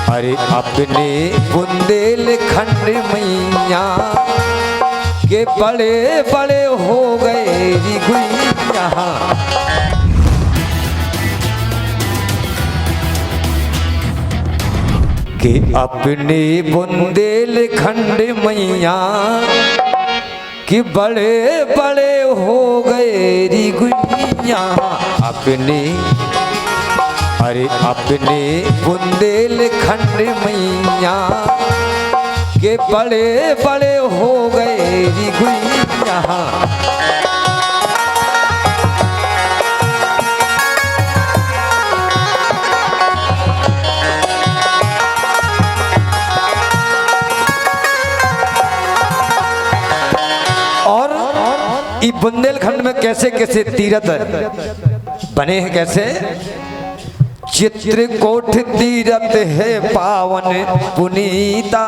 अरे अपने बुंदेलखंड मैया के बड़े बड़े हो गए री गुइया। कि अपने बुंदेलखंड मैया कि बड़े बड़े हो गए री गुइया। अपने अरे अपने बुंदेलखंड मैया के बड़े बड़े हो गए री गुइया। और बुंदेलखंड में कैसे कैसे तीर्थ बने हैं, कैसे चित्रकूट तीर्थ है पावन पुनीता,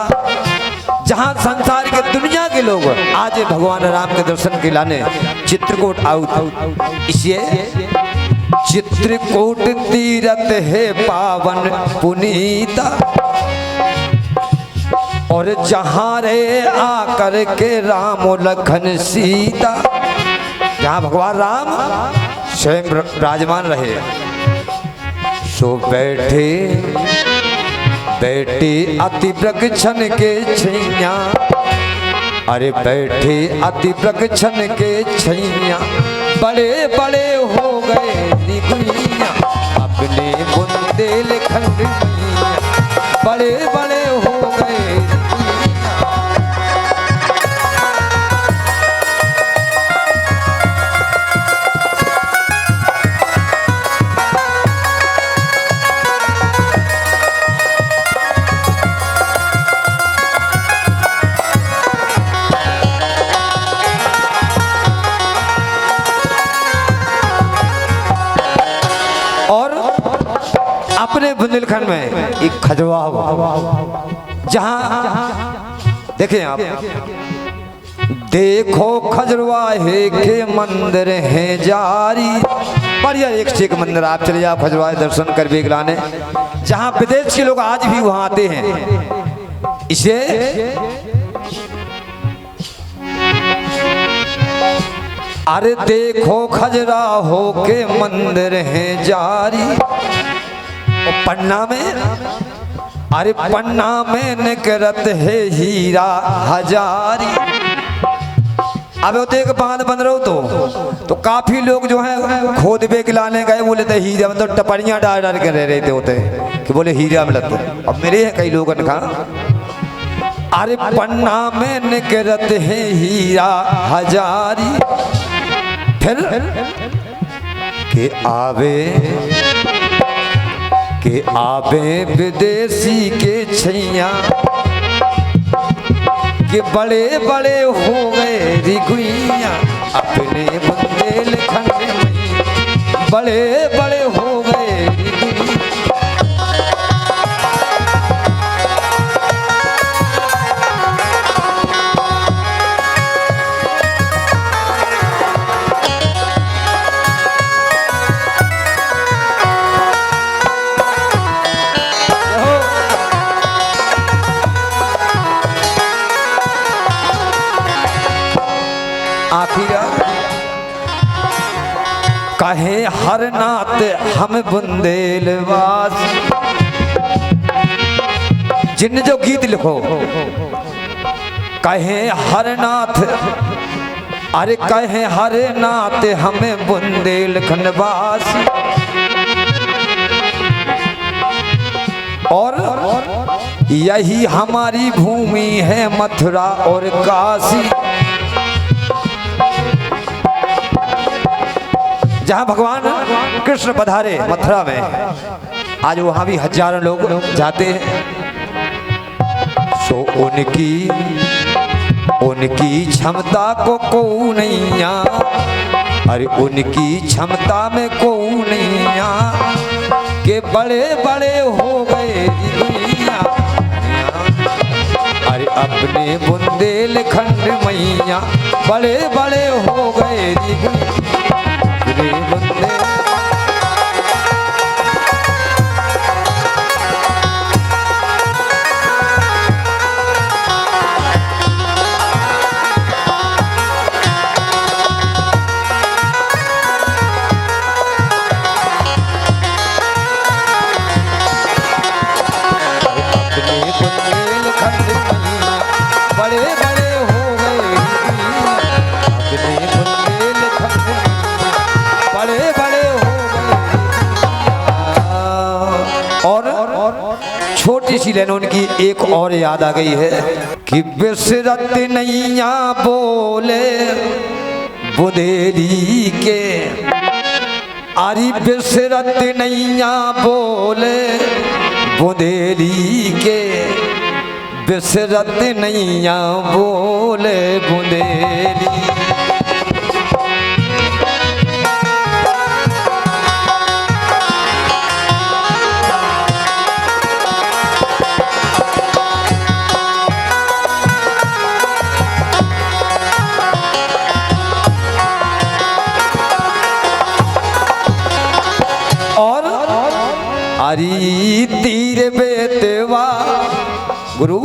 जहां संसार के दुनिया के लोग आज भगवान राम के दर्शन के लाने चित्रकूट आउट। इसलिए चित्रकूट तीर्थ है पावन पुनीता, और जहाँ रे आकर के राम लखन सीता, जहाँ भगवान राम स्वयं विराजमान रहे, सो बैठे बैठे अति वृक्षण के छैया। अरे बैठे अति वृक्षण के छैया, बड़े बड़े हो गए री गुइया। अपने बुंदेलखंड मैया बड़े बड़े हो गए। अपने बुंदेलखंड में एक खजवा जहां देखें आप, देखो खजरवाहे के मंदिर हैं जारी। बढ़िया एक से एक मंदिर आप चले जाओ खजरवाहे दर्शन कर बेग लाने, जहां विदेश के लोग आज भी वहां आते हैं। इसे अरे देखो खजुराहो के मंदिर हैं जारी। पन्ना में अरे पन्ना में निकरत है हीरा हजारी। अब होते एक बांध बन रहो तो काफी लोग जो है खोद बेग लाने गए, बोले थे हीरा, मतलब टपरियां डाल डाल के रह रहे थे होते कि बोले हीरा मिलत। अब मेरे हैं कई लोगों ने कहा अरे पन्ना में निकरत है हीरा हजारी। फिर के आवे विदेशी के छैया, के बड़े बड़े हो गए री गुइया। अपने बुंदेलखंड में बड़े बड़े हो गए री गुइया। कहे हर नात हम बुंदेलवास, जिन जो गीत लिखो कहे हर नाथ, अरे कहे हर नात हमें बुंदेलखंडवास। और यही हमारी भूमि है मथुरा और काशी, जहां भगवान कृष्ण पधारे मथुरा में, आज वहां भी हजारों लोग जाते हैं। सो उनकी क्षमता को कोई नहीं, अरे उनकी क्षमता में कोई नहीं, के बड़े बड़े हो गए दुनिया। अरे अपने बुंदेलखंड मैया बड़े बड़े हो गए बंदे। छोटी सी लाइन उनकी एक और याद आ गई है कि बिसरत नैया बोले बुंदेली के, आरी बिसरत नैया बोले बुंदेली के, बिसरत नैया बोले बुंदेली। हरी तीर बेतवा गुरु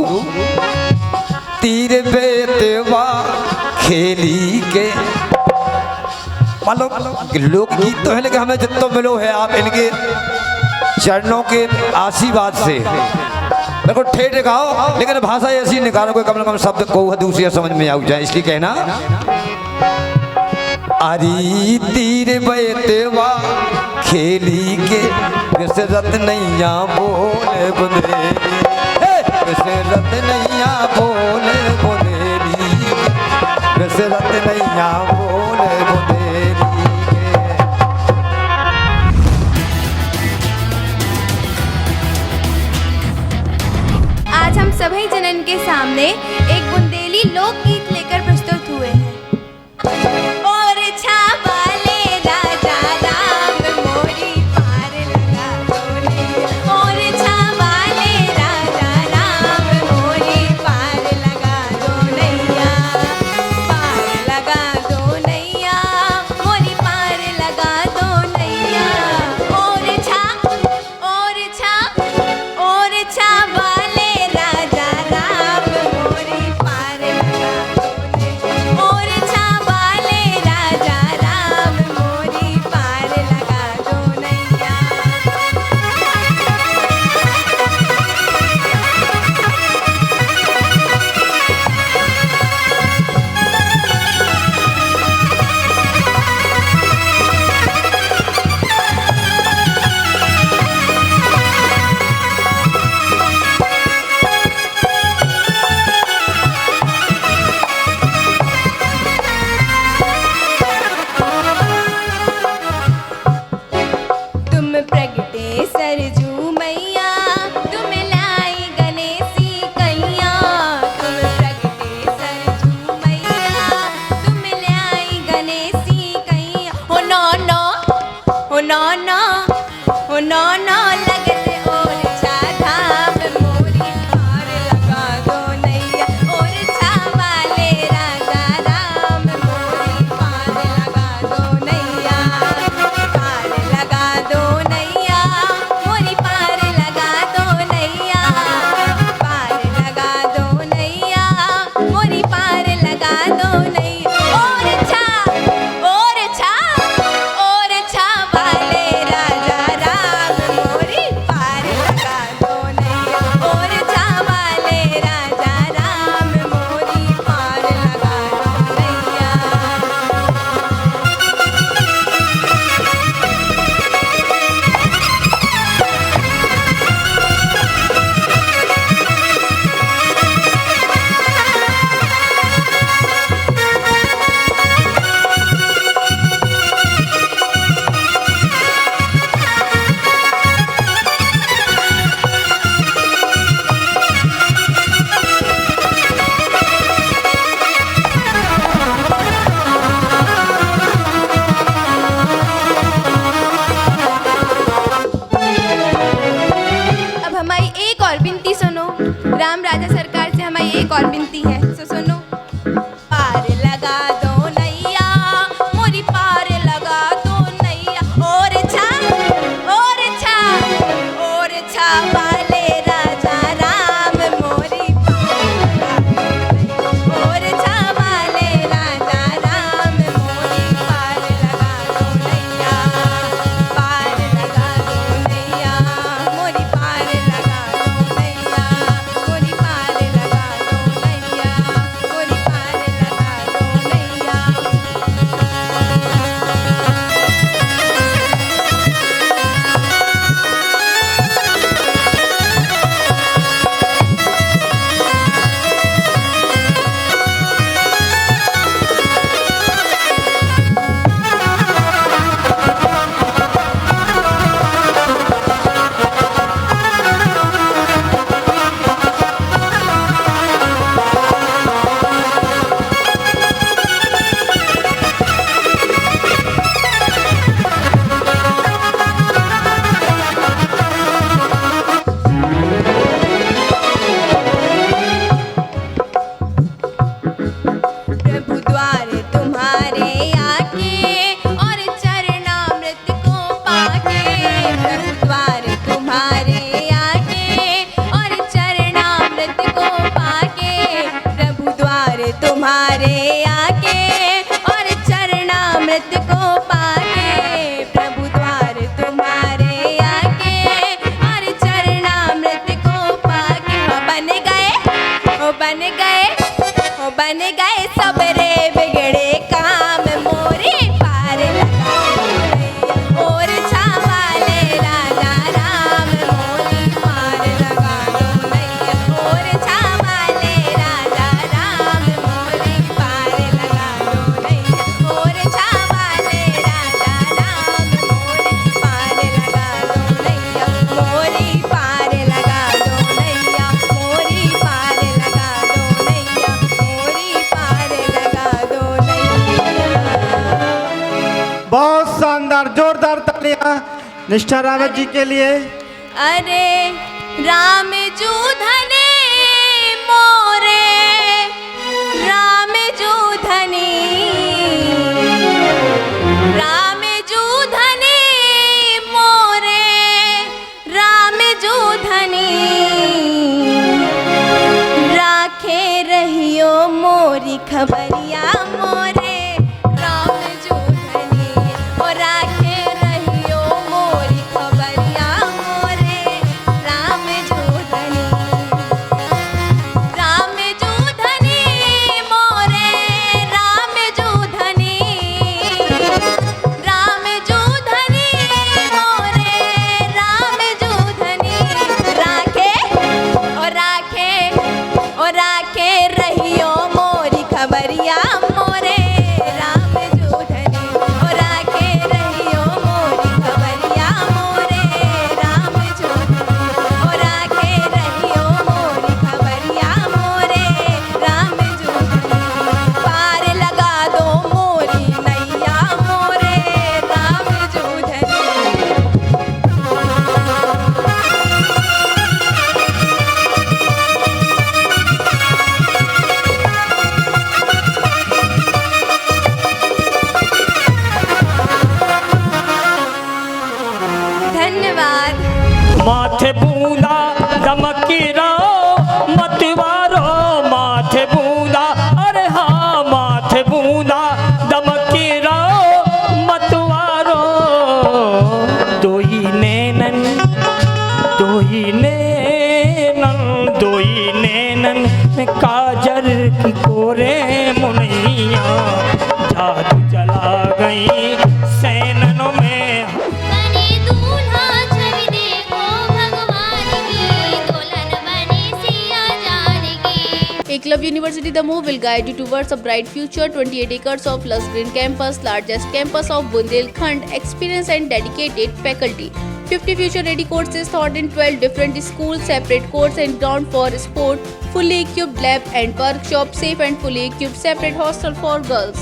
तीर बेतवा खेली के, मालूम लोकगीत तो है लेकिन हमें जितना मिलो है आप इनके चरणों के आशीर्वाद से मेरे को ठेठ गाओ, लेकिन भाषा ऐसी निकालो कोई कम से कम शब्द को दूसरी समझ में आ जाए, इसलिए कहना हरी तीर बेतवा खेली के, बिसरत नैया बोले बुंदेली, बिसरत नैया बोले बुंदेली, बिसरत नैया बोले बुंदेली। आज हम सभी जनन के सामने एक बुंदेली लोकगीत लेकर प्रस्तुत हुए हैं। और छावाले राजा राम मोरी पार लगा दो नैया, और छावाले राजा राम मोरी पार लगा दो नैया, पार लगा दो नैया, मोरी पार लगा दो नैया। और छावाले राजा राम मोरी पार लगा दो नैया, और छावाले राजा राम मोरी पार लगा दो नैया। तुम प्रगटे सरजू मैया, तुम लाई गणेशी कैया, तुम प्रगटे सरजू मैया, तुम लाई गणेशी कैया। हो नौनो हो नौनो हो नौनो लगत और छाधाम मोरी पार लगा दो नैया, और छावाले राजा राम मोरी पार लगा दो नैया, पार लगा दो नैया, मोरी पार लगा दो नैया, पार लगा दो नैया, मोरी पार लगा दो नैया। और छावाले राजा राम मोरी पार लगा दो नैया, और छावाले राजा राम मोरी पार लगा दो नैया। अब हमारी एक और विनती सुनो, राम राजा सरकार से हमारी एक और विनती है, सो सुनो। पार लगा दो नैया, मोरी पार लगा दो नैया, और छा वाले राजा राम मोरी पार लगा दो नैया, और छा वाले राजा राम मोरी पार लगा दो नैया, पार लगा दो नैया, मोरी पार लगा दो नैया, मोरी पार लगा दो नैया, मोरी पार लगा दो नैया। बन गए सबरे बिगड़े काम मोरे पार लगा दो नैया और छावाले राजा राम मोरी पार लगा दो नैया और छावाले राजा राम मोरी पार लगा दो नैया और छावाले राजा राम मोरी पार लगा दो नैया मोरी पार लगा दो नैया मोरी पार लगा दो नैया मोरी पार लगा दो नैया। बहुत शानदार, जोरदार तालियां निष्ठा रावत जी के लिए। अरे राम जूधने मोरे राम जूधनी राम जूधनी मोरे राम जूधनी राखे रहियो मोरी खबरिया मोरे राम जूधनी और राखे रहियो मोरी खबरिया मोरे राम जूधनी राम जूधनी मोरे राम जूधनी राम जूधनी मोरे राम जूधनी राखे रहियो मोरी खबरिया मोरे राम जूधनी और राखे रहियो मोरी खबरिया मोरे राम जूधनी और राखे रहियो मोरी खबरिया मोरे राम जूधनी पार लगा दो मोरी नैया मोरे राम जूधनी। धन्यवाद। माथे बूंदा दमकीरा मतवारो माथे बूंदा अरे हाँ माथे बूंदा दमकीरा मतवारो दोई नैनन में काजर की कोरे मुनैया जादू चला गई सैननों में। बने दूल्हा छवि देखो भगवान की दुल्हन बने सिया जान की। Eklavya University, the move will guide you towards a bright future. 28 acres of lush green campus, largest campus of Bundelkhand, experienced and dedicated faculty. 50 future-ready courses taught in 12 different schools, separate course and ground for sport, fully equipped lab and workshop, safe and fully equipped separate hostel for girls.